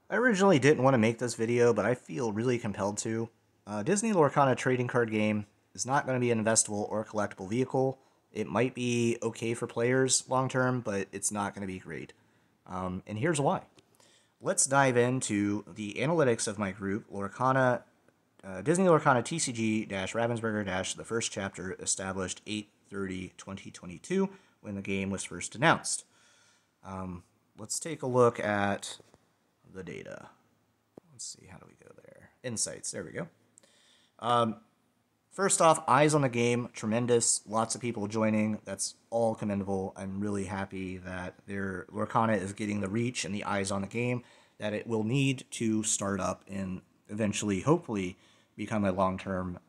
I originally didn't want to make this video, but I feel really compelled to. Disney Lorcana trading card game is not going to be an investable or collectible vehicle. It might be okay for players long term, but it's not going to be great. And here's why. Let's dive into the analytics of my group, Lorcana, Disney Lorcana TCG-Ravensburger- the first chapter established 8/30/2022 when the game was first announced. Let's take a look at the data. Let's see, how do we go there? Insights, there we go. First off, eyes on the game, tremendous. Lots of people joining. That's all commendable. I'm really happy that Lorcana is getting the reach and the eyes on the game that it will need to start up and eventually, hopefully, become a long-term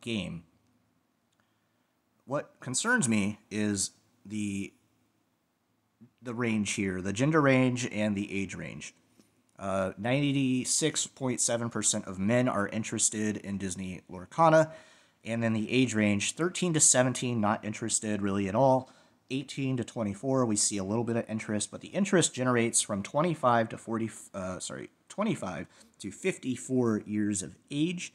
game. What concerns me is the range here, the gender range and the age range. 96.7% of men are interested in Disney Lorcana, and then the age range 13 to 17 not interested really at all. 18 to 24 we see a little bit of interest, but the interest generates from 25 to 54 years of age,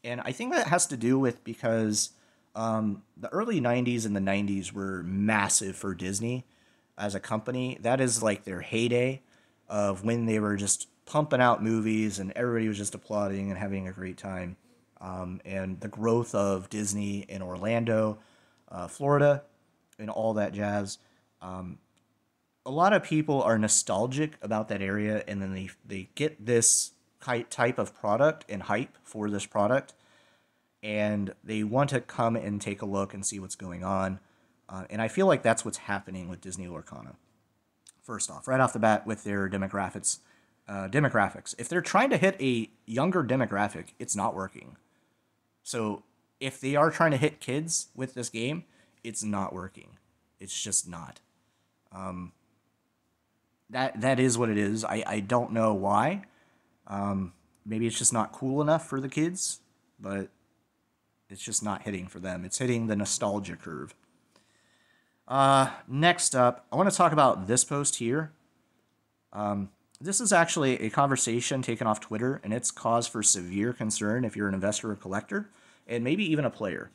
and I think that has to do with because the early 90s and the 90s were massive for Disney as a company. That is like their heyday of when they were just pumping out movies and everybody was just applauding and having a great time. And the growth of Disney in Orlando, Florida, and all that jazz. A lot of people are nostalgic about that area, and then they get this type of product and hype for this product, and they want to come and take a look and see what's going on. And I feel like that's what's happening with Disney Lorcana. First off, right off the bat with their demographics. If they're trying to hit a younger demographic, it's not working. So if they are trying to hit kids with this game, it's not working. It's just not. That is what it is. I don't know why. Maybe it's just not cool enough for the kids, but it's just not hitting for them. It's hitting the nostalgia curve. Next up, I want to talk about this post here. This is actually a conversation taken off Twitter, and it's cause for severe concern if you're an investor or collector, and maybe even a player.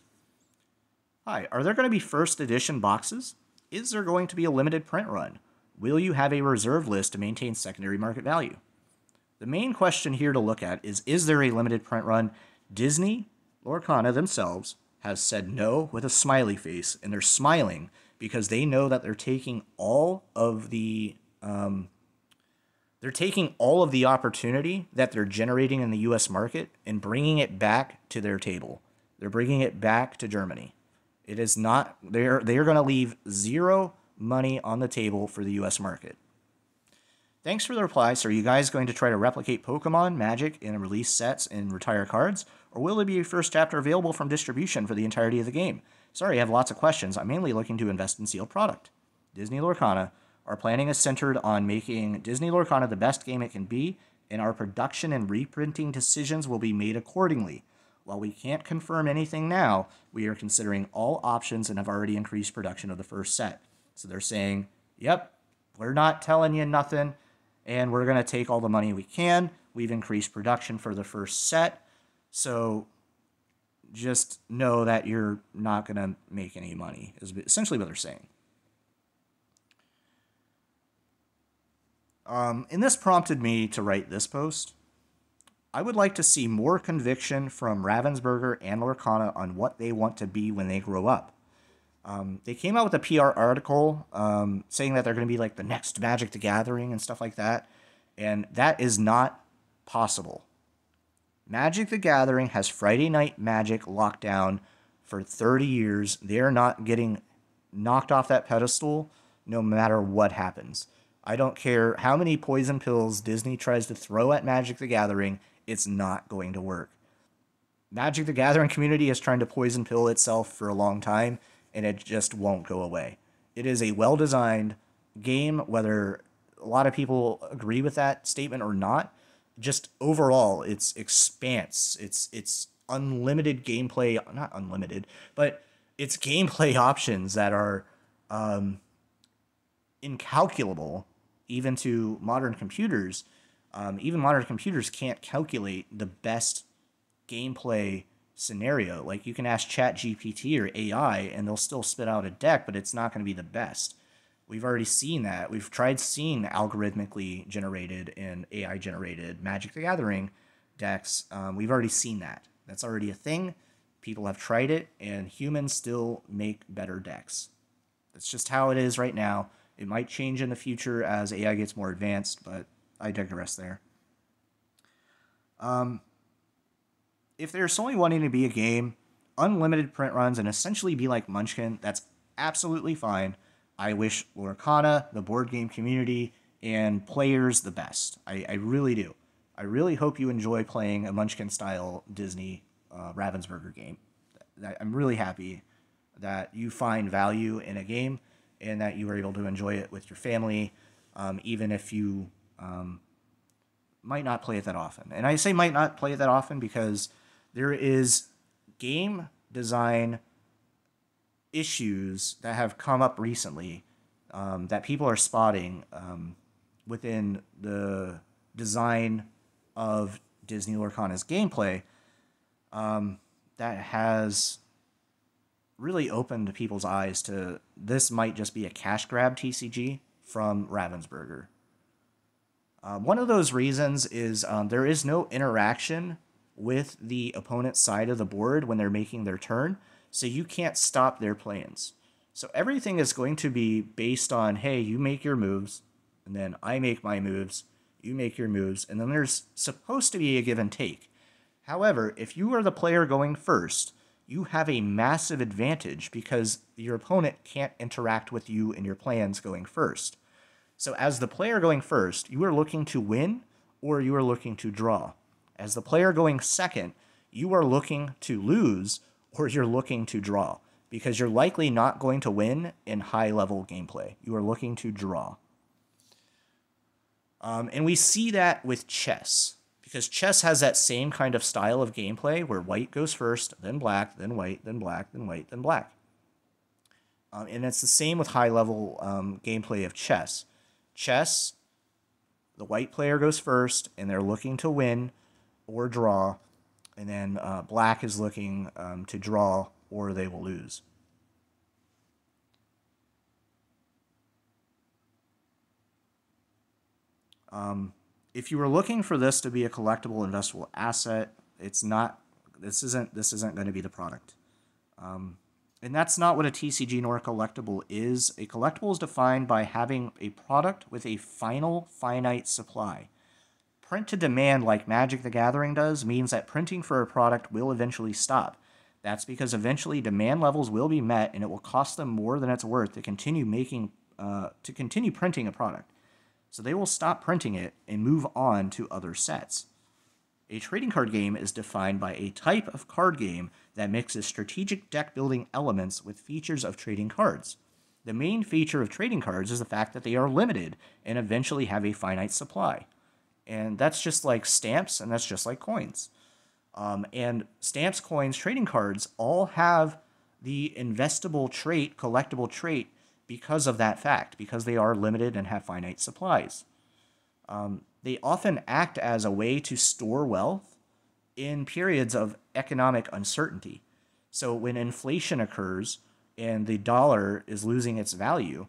Hi, are there going to be first edition boxes? Is there going to be a limited print run? Will you have a reserve list to maintain secondary market value? The main question here to look at is there a limited print run? Disney, Lorcana themselves, has said no with a smiley face, and they're smiling because they know that they're taking all of the opportunity that they're generating in the U.S. market and bringing it back to their table. They're bringing it back to Germany. It is not. They are going to leave zero money on the table for the U.S. market. Thanks for the reply. So are you guys going to try to replicate Pokemon, Magic, and release sets and retire cards? Or will there be a first chapter available from distribution for the entirety of the game? Sorry, I have lots of questions. I'm mainly looking to invest in sealed product. Disney Lorcana. Our planning is centered on making Disney Lorcana the best game it can be, and our production and reprinting decisions will be made accordingly. While we can't confirm anything now, we are considering all options and have already increased production of the first set. So they're saying, yep, we're not telling you nothing, and we're going to take all the money we can. We've increased production for the first set, so just know that you're not going to make any money, is essentially what they're saying. And this prompted me to write this post. I would like to see more conviction from Ravensburger and Lorcana on what they want to be when they grow up. They came out with a PR article saying that they're going to be like the next Magic the Gathering and stuff like that, and that is not possible. Magic the Gathering has Friday Night Magic locked down for 30 years. They're not getting knocked off that pedestal no matter what happens. I don't care how many poison pills Disney tries to throw at Magic the Gathering, it's not going to work. Magic the Gathering community is trying to poison pill itself for a long time, and it just won't go away. It is a well-designed game, whether a lot of people agree with that statement or not. Just overall, its expanse, its unlimited gameplay, not unlimited, but its gameplay options that are incalculable even to modern computers, Even modern computers can't calculate the best gameplay scenario. Like, you can ask ChatGPT or AI and they'll still spit out a deck, but it's not going to be the best. We've already seen that. We've tried seeing algorithmically generated and AI generated Magic the Gathering decks. We've already seen that. That's already a thing. People have tried it, and humans still make better decks. That's just how it is right now. It might change in the future as AI gets more advanced, but I digress there. If they're solely wanting to be a game, unlimited print runs, and essentially be like Munchkin, that's absolutely fine. I wish Lorcana, the board game community, and players the best. I really do. I really hope you enjoy playing a Munchkin-style Disney Ravensburger game. I'm really happy that you find value in a game and that you are able to enjoy it with your family, even if you might not play it that often. And I say might not play it that often because there is game design issues that have come up recently that people are spotting within the design of Disney Lorcana's gameplay that has really opened people's eyes to this might just be a cash grab TCG from Ravensburger. One of those reasons is there is no interaction with the opponent's side of the board when they're making their turn, so you can't stop their plans. So everything is going to be based on, hey, you make your moves, and then I make my moves, you make your moves, and then there's supposed to be a give and take. However, if you are the player going first, you have a massive advantage because your opponent can't interact with you and your plans going first. So as the player going first, you are looking to win or you are looking to draw. As the player going second, you are looking to lose or you're looking to draw because you're likely not going to win in high-level gameplay. You are looking to draw. And we see that with chess because chess has that same kind of style of gameplay where white goes first, then black, then white, then black, then white, then black. And it's the same with high-level gameplay of chess. Chess, the white player goes first, and they're looking to win or draw, and then black is looking to draw or they will lose. If you were looking for this to be a collectible investable asset, it's not. This isn't going to be the product. And that's not what a TCG nor a collectible is. A collectible is defined by having a product with a final finite supply. Print to demand, like Magic the Gathering does, means that printing for a product will eventually stop. That's because eventually demand levels will be met, and it will cost them more than it's worth to continue printing a product. So they will stop printing it and move on to other sets. A trading card game is defined by a type of card game that mixes strategic deck building elements with features of trading cards. The main feature of trading cards is the fact that they are limited and eventually have a finite supply. And that's just like stamps, and that's just like coins. And stamps, coins, trading cards all have the investable trait, collectible trait, because of that fact, because they are limited and have finite supplies. They often act as a way to store wealth in periods of economic uncertainty. So when inflation occurs and the dollar is losing its value,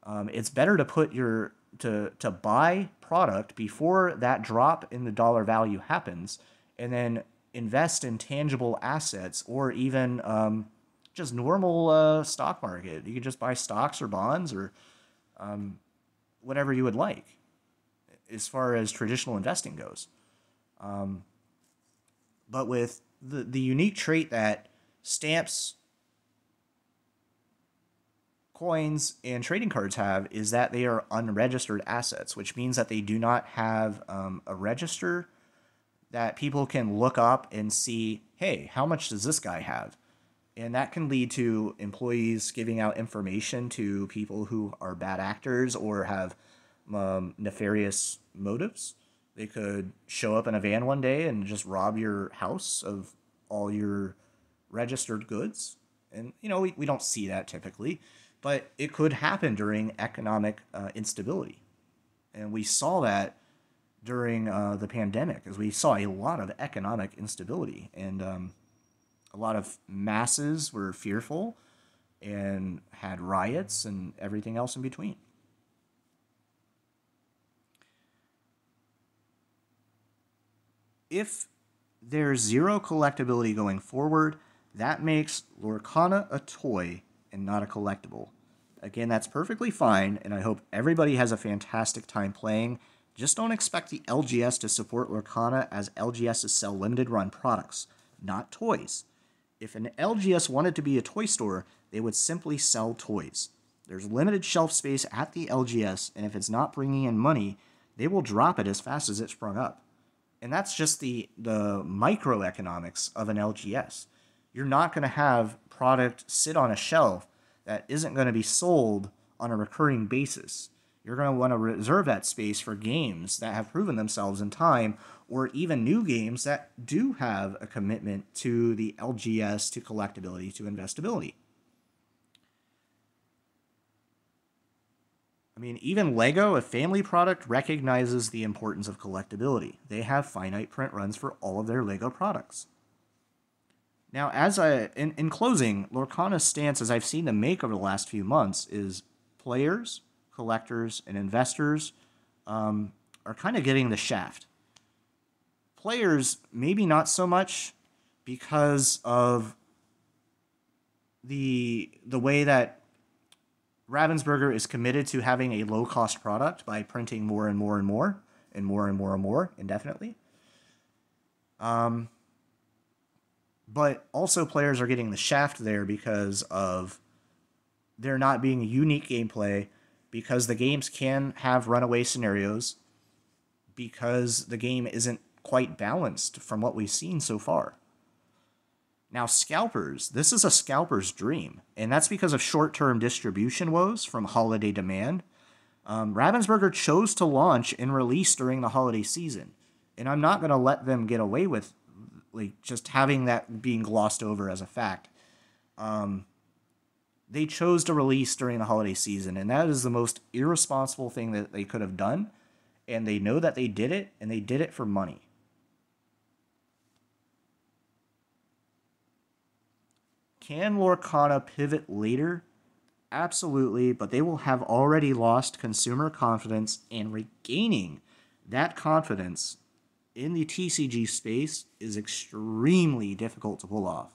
it's better to put to buy product before that drop in the dollar value happens, and then invest in tangible assets or even just normal stock market. You can just buy stocks or bonds or whatever you would like as far as traditional investing goes. But with the unique trait that stamps, coins, and trading cards have is that they are unregistered assets, which means that they do not have a register that people can look up and see, hey, how much does this guy have? And that can lead to employees giving out information to people who are bad actors or have nefarious motives. They could show up in a van one day and just rob your house of all your registered goods. And, we don't see that typically, but it could happen during economic instability. And we saw that during the pandemic, as we saw a lot of economic instability, and a lot of masses were fearful and had riots and everything else in between. If there's zero collectability going forward, that makes Lorcana a toy and not a collectible. Again, that's perfectly fine, and I hope everybody has a fantastic time playing. Just don't expect the LGS to support Lorcana, as LGSs sell limited run products, not toys. If an LGS wanted to be a toy store, they would simply sell toys. There's limited shelf space at the LGS, and if it's not bringing in money, they will drop it as fast as it sprung up. And that's just the microeconomics of an LGS. You're not going to have product sit on a shelf that isn't going to be sold on a recurring basis. You're going to want to reserve that space for games that have proven themselves in time, or even new games that do have a commitment to the LGS, to collectability, to investability. I mean, even Lego, a family product, recognizes the importance of collectability. They have finite print runs for all of their Lego products. Now, in closing, Lorcana's stance, as I've seen them make over the last few months, is players, collectors, and investors are kind of getting the shaft. Players, maybe not so much, because of the way that Ravensburger is committed to having a low-cost product by printing more and more and more and more and more and more indefinitely. But also players are getting the shaft there because of there not being unique gameplay, because the games can have runaway scenarios, because the game isn't quite balanced from what we've seen so far. Now, scalpers, this is a scalper's dream, and that's because of short-term distribution woes from holiday demand. Ravensburger chose to launch and release during the holiday season, and I'm not going to let them get away with just having that being glossed over as a fact. They chose to release during the holiday season, and that is the most irresponsible thing that they could have done, and they know that they did it, and they did it for money. Can Lorcana pivot later? Absolutely, but they will have already lost consumer confidence, and regaining that confidence in the TCG space is extremely difficult to pull off.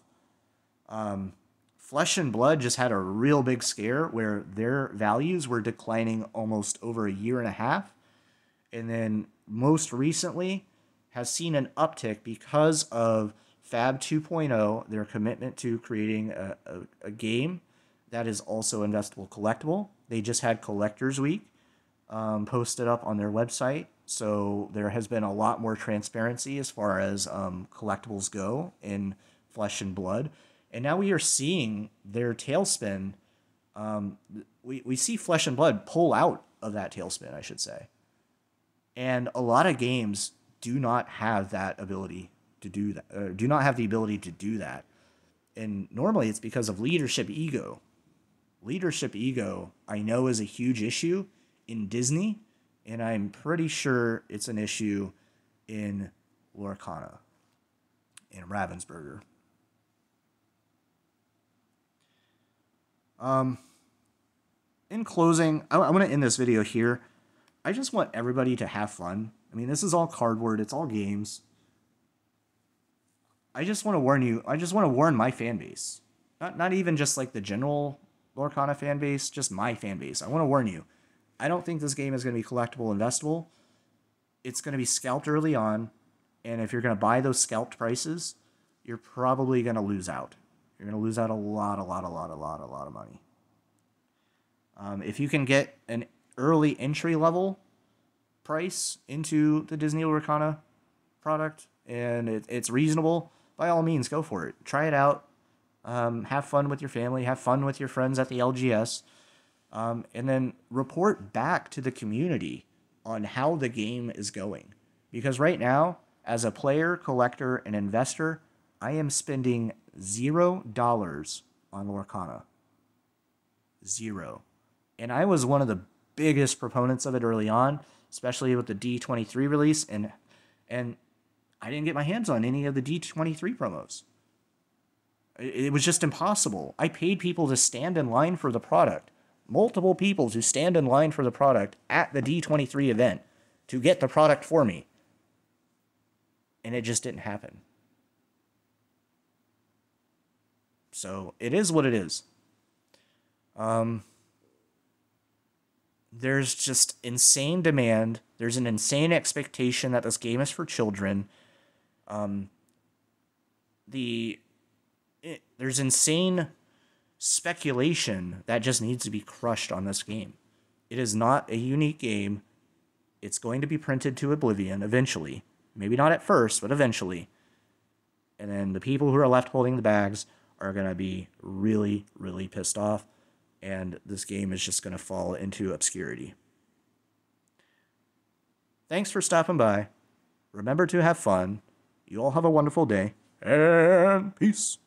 Flesh and Blood just had a real big scare where their values were declining almost over a year and a half, and then most recently has seen an uptick because of Fab 2.0, their commitment to creating a game that is also investable collectible. They just had Collectors Week posted up on their website, so there has been a lot more transparency as far as collectibles go in Flesh and Blood. And now we are seeing their tailspin. We see Flesh and Blood pull out of that tailspin, I should say. And a lot of games do not have that ability to do that, do not have the ability to do that. And normally it's because of leadership ego. Leadership ego, I know, is a huge issue in Disney, and I'm pretty sure it's an issue in Lorcana, in Ravensburger. In closing, I want to end this video here. I just want everybody to have fun. I mean, this is all cardboard. It's all games. I just want to warn you. I just want to warn my fan base. Not even just like the general Lorcana fan base, just my fan base. I want to warn you. I don't think this game is going to be collectible, investable. It's going to be scalped early on, and if you're going to buy those scalped prices, you're probably going to lose out. You're going to lose out a lot of money. If you can get an early entry level price into the Disney Lorcana product and it's reasonable, by all means, go for it. Try it out. Have fun with your family. Have fun with your friends at the LGS. And then report back to the community on how the game is going. Because right now, as a player, collector, and investor, I am spending $0 on Lorcana. 0. And I was one of the biggest proponents of it early on, especially with the D23 release, and I didn't get my hands on any of the D23 promos. It was just impossible. I paid people to stand in line for the product. Multiple people to stand in line for the product at the D23 event to get the product for me. And it just didn't happen. So it is what it is. There's just insane demand. There's an insane expectation that this game is for children. There's insane speculation that just needs to be crushed on this game. It is not a unique game. It's going to be printed to oblivion eventually. Maybe not at first, but eventually. And then the people who are left holding the bags are going to be really, really pissed off. And this game is just going to fall into obscurity. Thanks for stopping by. Remember to have fun. You all have a wonderful day. And peace.